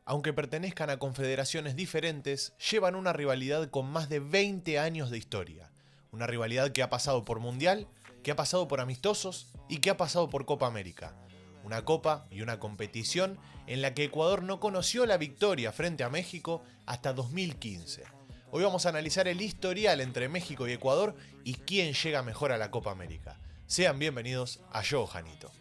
Aunque pertenezcan a confederaciones diferentes, llevan una rivalidad con más de 20 años de historia. Una rivalidad que ha pasado por Mundial, que ha pasado por amistosos y que ha pasado por Copa América. Una copa y una competición en la que Ecuador no conoció la victoria frente a México hasta 2015. Hoy vamos a analizar el historial entre México y Ecuador y quién llega mejor a la Copa América. Sean bienvenidos a Yo, Janito.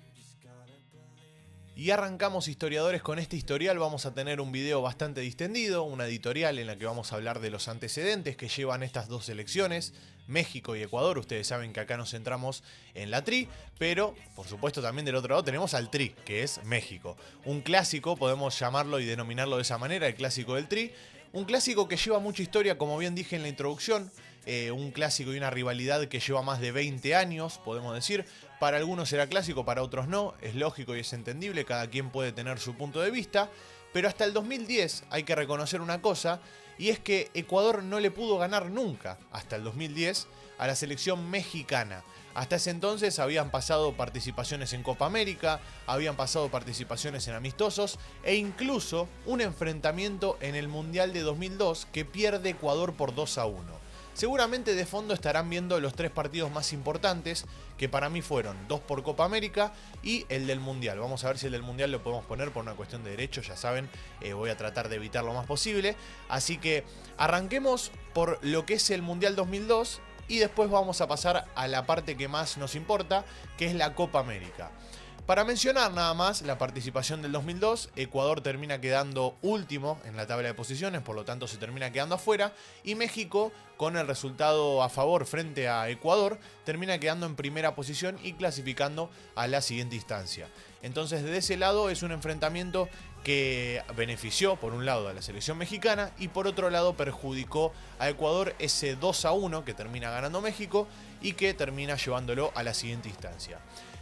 Y arrancamos, historiadores, con este historial. Vamos a tener un video bastante distendido, una editorial en la que vamos a hablar de los antecedentes que llevan estas dos selecciones, México y Ecuador. Ustedes saben que acá nos centramos en la tri, pero por supuesto también del otro lado tenemos al tri, que es México. Un clásico, podemos llamarlo y denominarlo de esa manera, el clásico del tri. Un clásico que lleva mucha historia, como bien dije en la introducción. Un clásico y una rivalidad que lleva más de 20 años, podemos decir. Para algunos será clásico, para otros no. Es lógico y es entendible, cada quien puede tener su punto de vista. Pero hasta el 2010 hay que reconocer una cosa, y es que Ecuador no le pudo ganar nunca, hasta el 2010, a la selección mexicana. Hasta ese entonces habían pasado participaciones en Copa América, habían pasado participaciones en amistosos e incluso un enfrentamiento en el Mundial de 2002 que pierde Ecuador por 2-1. Seguramente de fondo estarán viendo los tres partidos más importantes, que para mí fueron dos por Copa América y el del Mundial. Vamos a ver si el del Mundial lo podemos poner por una cuestión de derechos, ya saben, voy a tratar de evitar lo más posible. Así que arranquemos por lo que es el Mundial 2002 y después vamos a pasar a la parte que más nos importa, que es la Copa América. Para mencionar nada más la participación del 2002, Ecuador termina quedando último en la tabla de posiciones, por lo tanto se termina quedando afuera, y México, con el resultado a favor frente a Ecuador, termina quedando en primera posición y clasificando a la siguiente instancia. Entonces, de ese lado es un enfrentamiento que benefició por un lado a la selección mexicana y por otro lado perjudicó a Ecuador, ese 2-1 que termina ganando México y que termina llevándolo a la siguiente instancia.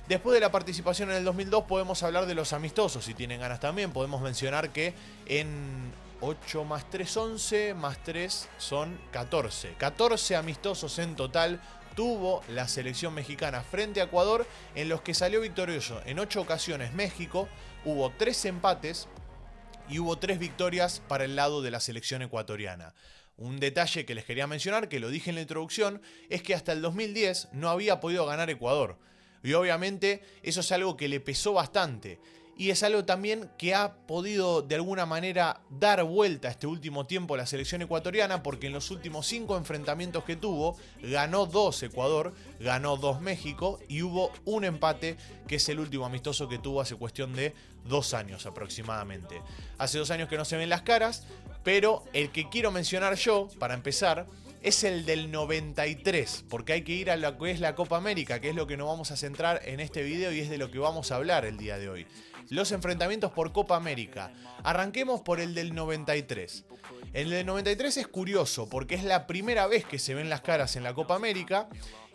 Después de la participación en el 2002 podemos hablar de los amistosos, si tienen ganas también. Podemos mencionar que en 8 más 3, 11, más 3 son 14. 14 amistosos en total tuvo la selección mexicana frente a Ecuador, en los que salió victorioso en 8 ocasiones México, hubo 3 empates y hubo 3 victorias para el lado de la selección ecuatoriana. Un detalle que les quería mencionar, que lo dije en la introducción, es que hasta el 2010 no había podido ganar Ecuador. Y obviamente eso es algo que le pesó bastante. Y es algo también que ha podido de alguna manera dar vuelta este último tiempo la selección ecuatoriana, porque en los últimos 5 enfrentamientos que tuvo, ganó 2 Ecuador, ganó 2 México y hubo un empate, que es el último amistoso que tuvo hace cuestión de 2 años aproximadamente. Hace 2 años que no se ven las caras, pero el que quiero mencionar yo, para empezar, es el del 93, porque hay que ir a lo que es la Copa América, que es lo que nos vamos a centrar en este video y es de lo que vamos a hablar el día de hoy. Los enfrentamientos por Copa América. Arranquemos por el del 93. El del 93 es curioso porque es la primera vez que se ven las caras en la Copa América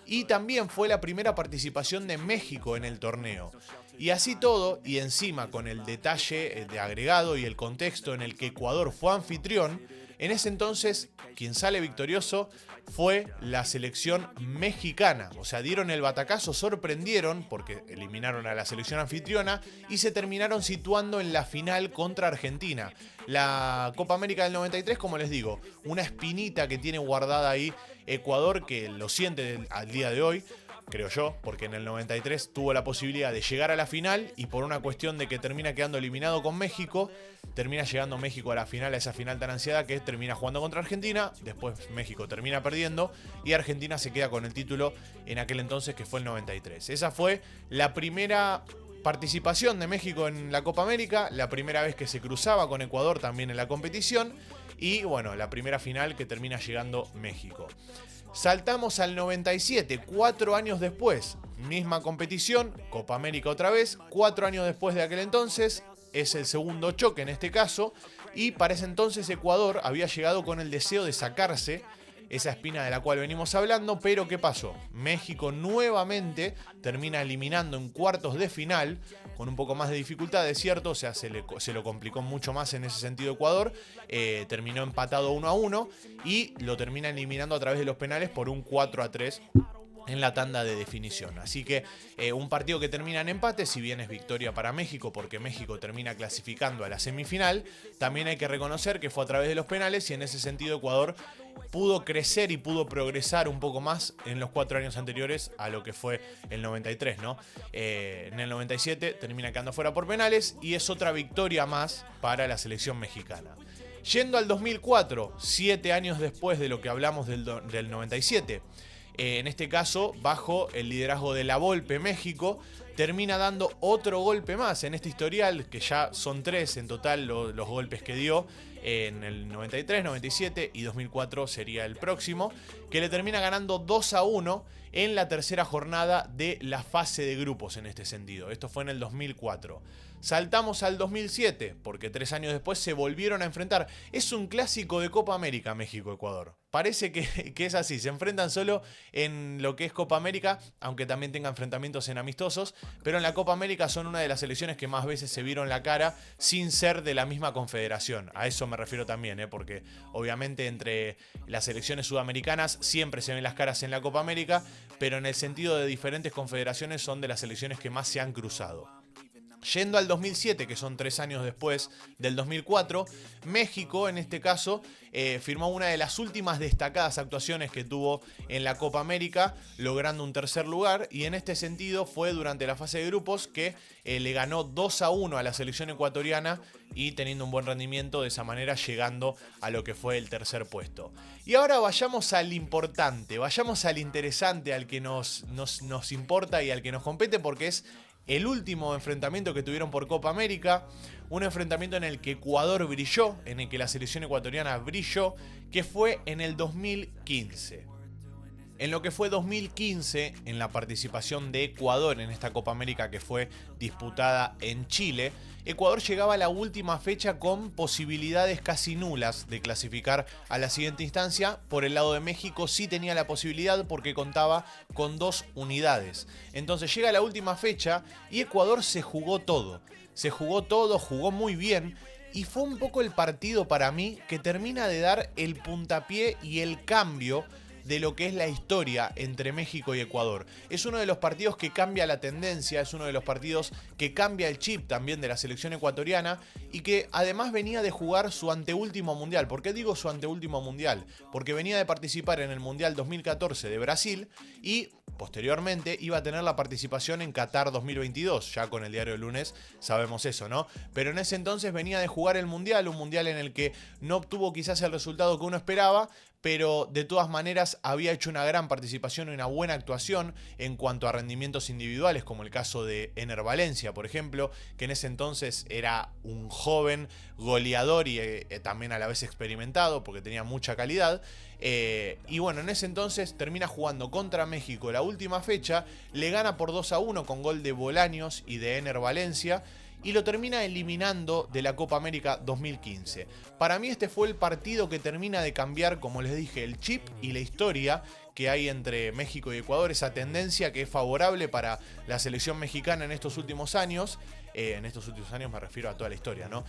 y también fue la primera participación de México en el torneo. Y así todo, y encima con el detalle de agregado y el contexto en el que Ecuador fue anfitrión, en ese entonces quien sale victorioso fue la selección mexicana. O sea, dieron el batacazo, sorprendieron porque eliminaron a la selección anfitriona y se terminaron situando en la final contra Argentina. La Copa América del 93, como les digo, una espinita que tiene guardada ahí Ecuador, que lo siente al día de hoy, creo yo, porque en el 93 tuvo la posibilidad de llegar a la final y por una cuestión de que termina quedando eliminado con México, termina llegando México a la final, a esa final tan ansiada, que termina jugando contra Argentina. Después México termina perdiendo y Argentina se queda con el título en aquel entonces, que fue el 93. Esa fue la primera participación de México en la Copa América, la primera vez que se cruzaba con Ecuador también en la competición y bueno, la primera final que termina llegando México. Saltamos al 97, 4 años después, misma competición, Copa América otra vez, 4 años después de aquel entonces, es el segundo choque en este caso, y para ese entonces Ecuador había llegado con el deseo de sacarse esa espina de la cual venimos hablando, pero ¿qué pasó? México nuevamente termina eliminando en cuartos de final, con un poco más de dificultad, es cierto, o sea, se lo complicó mucho más en ese sentido Ecuador, terminó empatado 1-1 y lo termina eliminando a través de los penales por un 4-3 en la tanda de definición. Así que un partido que termina en empate, si bien es victoria para México, porque México termina clasificando a la semifinal, también hay que reconocer que fue a través de los penales y en ese sentido Ecuador pudo crecer y pudo progresar un poco más en los 4 años anteriores a lo que fue el 93, ¿no? En el 97 termina quedando fuera por penales y es otra victoria más para la selección mexicana. Yendo al 2004, 7 años después de lo que hablamos del 97, en este caso, bajo el liderazgo de La Volpe, México termina dando otro golpe más en este historial, que ya son 3 en total los golpes que dio en el 93, 97 y 2004 sería el próximo, que le termina ganando 2-1 en la tercera jornada de la fase de grupos en este sentido. Esto fue en el 2004. Saltamos al 2007, porque 3 años después se volvieron a enfrentar. Es un clásico de Copa América, México-Ecuador. Parece que es así, se enfrentan solo en lo que es Copa América, aunque también tenga enfrentamientos en amistosos, pero en la Copa América son una de las selecciones que más veces se vieron la cara sin ser de la misma confederación. A eso me refiero también, porque obviamente entre las selecciones sudamericanas siempre se ven las caras en la Copa América, pero en el sentido de diferentes confederaciones son de las selecciones que más se han cruzado. Yendo al 2007, que son 3 años después del 2004, México, en este caso, firmó una de las últimas destacadas actuaciones que tuvo en la Copa América, logrando un tercer lugar, y en este sentido fue durante la fase de grupos que le ganó 2-1 a la selección ecuatoriana y teniendo un buen rendimiento, de esa manera llegando a lo que fue el tercer puesto. Y ahora vayamos al importante, vayamos al interesante, al que nos importa y al que nos compete, porque es el último enfrentamiento que tuvieron por Copa América, un enfrentamiento en el que Ecuador brilló, en el que la selección ecuatoriana brilló, que fue en el 2015. En lo que fue 2015, en la participación de Ecuador en esta Copa América que fue disputada en Chile, Ecuador llegaba a la última fecha con posibilidades casi nulas de clasificar a la siguiente instancia. Por el lado de México sí tenía la posibilidad porque contaba con 2 unidades. Entonces llega la última fecha y Ecuador se jugó todo. Se jugó todo, jugó muy bien. Y fue un poco el partido para mí que termina de dar el puntapié y el cambio de lo que es la historia entre México y Ecuador. Es uno de los partidos que cambia la tendencia, es uno de los partidos que cambia el chip también de la selección ecuatoriana y que además venía de jugar su anteúltimo mundial. ¿Por qué digo su anteúltimo mundial? Porque venía de participar en el Mundial 2014 de Brasil y posteriormente iba a tener la participación en Qatar 2022, ya con el diario del lunes sabemos eso, ¿no? Pero en ese entonces venía de jugar el Mundial, un Mundial en el que no obtuvo quizás el resultado que uno esperaba, pero de todas maneras había hecho una gran participación y una buena actuación en cuanto a rendimientos individuales, como el caso de Ener Valencia, por ejemplo, que en ese entonces era un joven goleador y también a la vez experimentado, porque tenía mucha calidad. Y bueno, en ese entonces termina jugando contra México la última fecha, le gana por 2-1 con gol de Bolaños y de Ener Valencia, y lo termina eliminando de la Copa América 2015. Para mí este fue el partido que termina de cambiar, como les dije, el chip y la historia que hay entre México y Ecuador, esa tendencia que es favorable para la selección mexicana en estos últimos años. En estos últimos años me refiero a toda la historia, ¿no?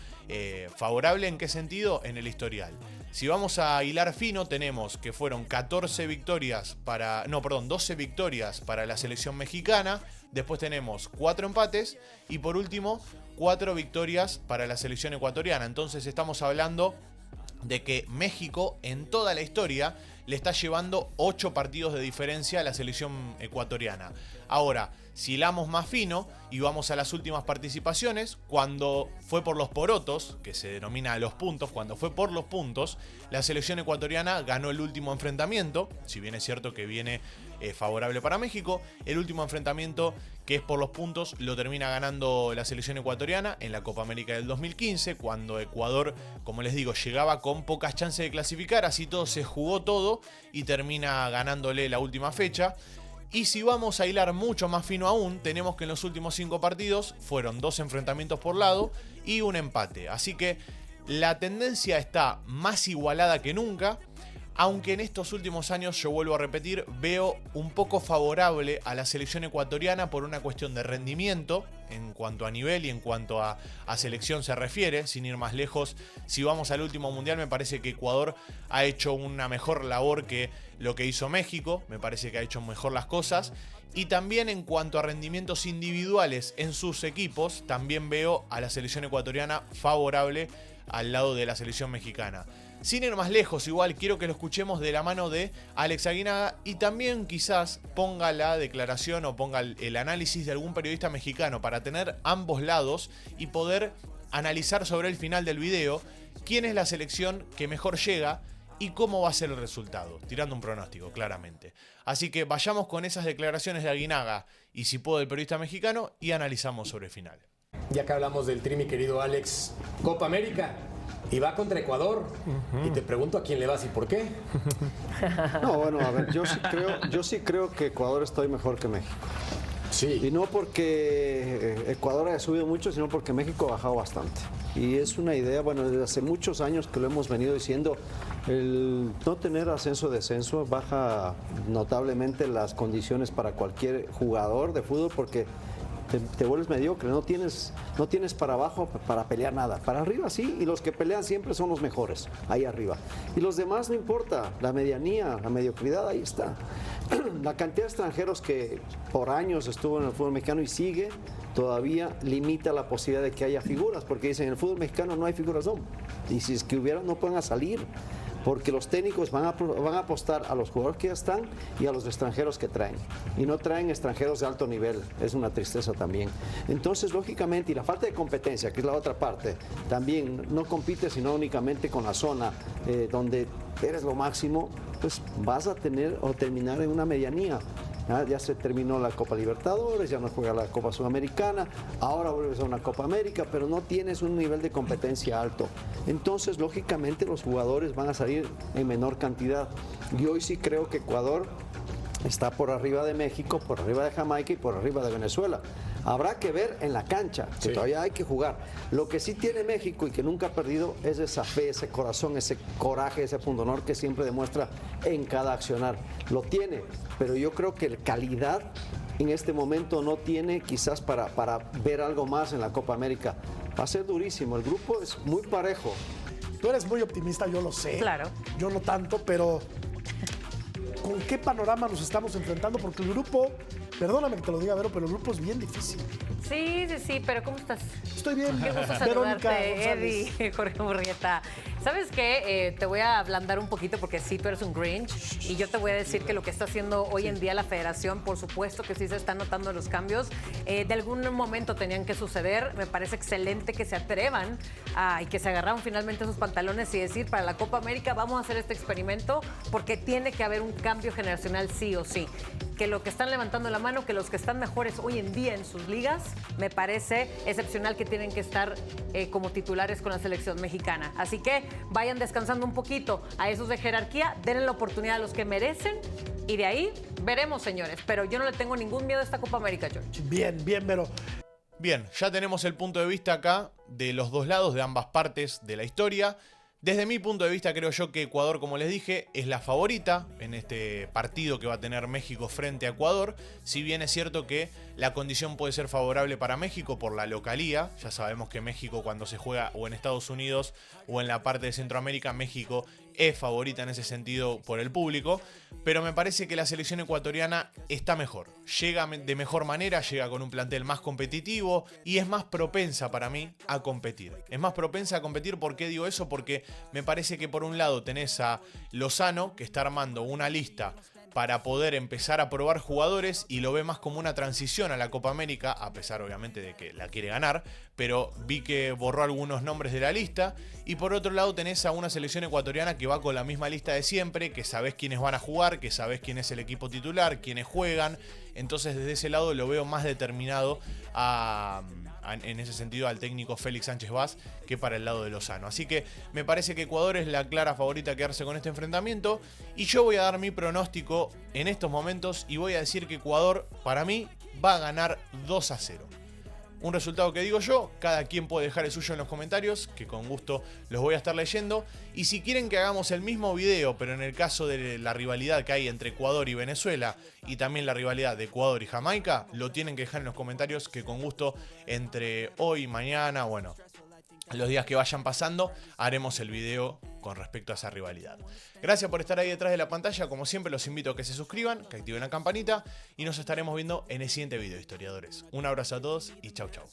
¿Favorable en qué sentido? En el historial. Si vamos a hilar fino, tenemos que fueron 12 victorias para la selección mexicana. Después tenemos 4 empates y por último 4 victorias para la selección ecuatoriana. Entonces estamos hablando de que México en toda la historia le está llevando 8 partidos de diferencia a la selección ecuatoriana. Ahora, si hilamos más fino y vamos a las últimas participaciones, cuando fue por los porotos, que se denomina los puntos, cuando fue por los puntos, la selección ecuatoriana ganó el último enfrentamiento, si bien es cierto que viene favorable para México, el último enfrentamiento que es por los puntos lo termina ganando la selección ecuatoriana en la Copa América del 2015, cuando Ecuador, como les digo, llegaba con pocas chances de clasificar, así todo se jugó todo y termina ganándole la última fecha. Y si vamos a hilar mucho más fino aún, tenemos que en los últimos 5 partidos fueron 2 enfrentamientos por lado y un empate. Así que la tendencia está más igualada que nunca. Aunque en estos últimos años, yo vuelvo a repetir, veo un poco favorable a la selección ecuatoriana por una cuestión de rendimiento en cuanto a nivel y en cuanto a selección se refiere. Sin ir más lejos, si vamos al último mundial, me parece que Ecuador ha hecho una mejor labor que lo que hizo México. Me parece que ha hecho mejor las cosas. Y también en cuanto a rendimientos individuales en sus equipos, también veo a la selección ecuatoriana favorable al lado de la selección mexicana. Sin ir más lejos, igual quiero que lo escuchemos de la mano de Alex Aguinaga y también quizás ponga la declaración o ponga el análisis de algún periodista mexicano para tener ambos lados y poder analizar sobre el final del video quién es la selección que mejor llega y cómo va a ser el resultado, tirando un pronóstico, claramente. Así que vayamos con esas declaraciones de Aguinaga y si puedo del periodista mexicano y analizamos sobre el final. Ya que hablamos del Tri, mi querido Alex, Copa América. Y va contra Ecuador. Y te pregunto a quién le vas y por qué. No, bueno, a ver, yo sí creo que Ecuador está hoy mejor que México. Sí. Y no porque Ecuador haya subido mucho, sino porque México ha bajado bastante. Y es una idea, bueno, desde hace muchos años que lo hemos venido diciendo, el no tener ascenso-descenso baja notablemente las condiciones para cualquier jugador de fútbol porque te vuelves mediocre, no tienes para abajo para pelear nada. Para arriba sí, y los que pelean siempre son los mejores, ahí arriba. Y los demás no importa, la medianía, la mediocridad, ahí está. La cantidad de extranjeros que por años estuvo en el fútbol mexicano y sigue, todavía limita la posibilidad de que haya figuras, porque dicen, en el fútbol mexicano no hay figuras, no. Y si es que hubiera, no pueden salir. Porque los técnicos van a apostar a los jugadores que ya están y a los extranjeros que traen. Y no traen extranjeros de alto nivel, es una tristeza también. Entonces, lógicamente, y la falta de competencia, que es la otra parte, también no compite sino únicamente con la zona donde eres lo máximo, pues vas a tener o terminar en una medianía. Ya se terminó la Copa Libertadores, ya no juega la Copa Sudamericana, ahora vuelves a una Copa América, pero no tienes un nivel de competencia alto. Entonces, lógicamente, los jugadores van a salir en menor cantidad. Y hoy sí creo que Ecuador está por arriba de México, por arriba de Jamaica y por arriba de Venezuela. Habrá que ver en la cancha, que sí, todavía hay que jugar. Lo que sí tiene México y que nunca ha perdido es esa fe, ese corazón, ese coraje, ese pundonor que siempre demuestra en cada accionar. Lo tiene, pero yo creo que calidad en este momento no tiene quizás para ver algo más en la Copa América. Va a ser durísimo, el grupo es muy parejo. Tú eres muy optimista, yo lo sé. Claro. Yo no tanto, pero ¿con qué panorama nos estamos enfrentando? Porque el grupo, perdóname que te lo diga, Vero, pero el grupo es bien difícil. Sí, pero ¿cómo estás? Estoy bien. Qué gusto Verónica saludarte, González. Eddie, Jorge Murrieta. ¿Sabes qué? Te voy a ablandar un poquito porque sí, tú eres un Grinch y yo te voy a decir que lo que está haciendo hoy en día la federación, por supuesto que sí se están notando los cambios. De algún momento tenían que suceder. Me parece excelente que se atrevan y que se agarraron finalmente sus pantalones y decir, para la Copa América vamos a hacer este experimento porque tiene que haber un cambio generacional sí o sí. Que lo que están levantando la mano, que los que están mejores hoy en día en sus ligas, me parece excepcional que tienen que estar como titulares con la selección mexicana. Así que vayan descansando un poquito a esos de jerarquía, denle la oportunidad a los que merecen y de ahí veremos, señores. Pero yo no le tengo ningún miedo a esta Copa América, George. Bien, Vero. Bien, ya tenemos el punto de vista acá de los dos lados, de ambas partes de la historia. Desde mi punto de vista creo yo que Ecuador, como les dije, es la favorita en este partido que va a tener México frente a Ecuador. Si bien es cierto que la condición puede ser favorable para México por la localía. Ya sabemos que México cuando se juega o en Estados Unidos o en la parte de Centroamérica, México es favorita en ese sentido por el público. Pero me parece que la selección ecuatoriana está mejor. Llega de mejor manera, llega con un plantel más competitivo y es más propensa para mí a competir. Es más propensa a competir, ¿por qué digo eso? Porque me parece que por un lado tenés a Lozano, que está armando una lista para poder empezar a probar jugadores y lo ve más como una transición a la Copa América, a pesar obviamente de que la quiere ganar, pero vi que borró algunos nombres de la lista. Y por otro lado tenés a una selección ecuatoriana que va con la misma lista de siempre, que sabés quiénes van a jugar, que sabés quién es el equipo titular, quiénes juegan. Entonces desde ese lado lo veo más determinado en ese sentido al técnico Félix Sánchez Vaz que para el lado de Lozano. Así que me parece que Ecuador es la clara favorita a quedarse con este enfrentamiento y yo voy a dar mi pronóstico en estos momentos y voy a decir que Ecuador para mí va a ganar 2-0. Un resultado que digo yo, cada quien puede dejar el suyo en los comentarios, que con gusto los voy a estar leyendo. Y si quieren que hagamos el mismo video, pero en el caso de la rivalidad que hay entre Ecuador y Venezuela, y también la rivalidad de Ecuador y Jamaica, lo tienen que dejar en los comentarios, que con gusto entre hoy, mañana, bueno, los días que vayan pasando, haremos el video con respecto a esa rivalidad. Gracias por estar ahí detrás de la pantalla. Como siempre, los invito a que se suscriban, que activen la campanita y nos estaremos viendo en el siguiente video, historiadores. Un abrazo a todos y chau chau.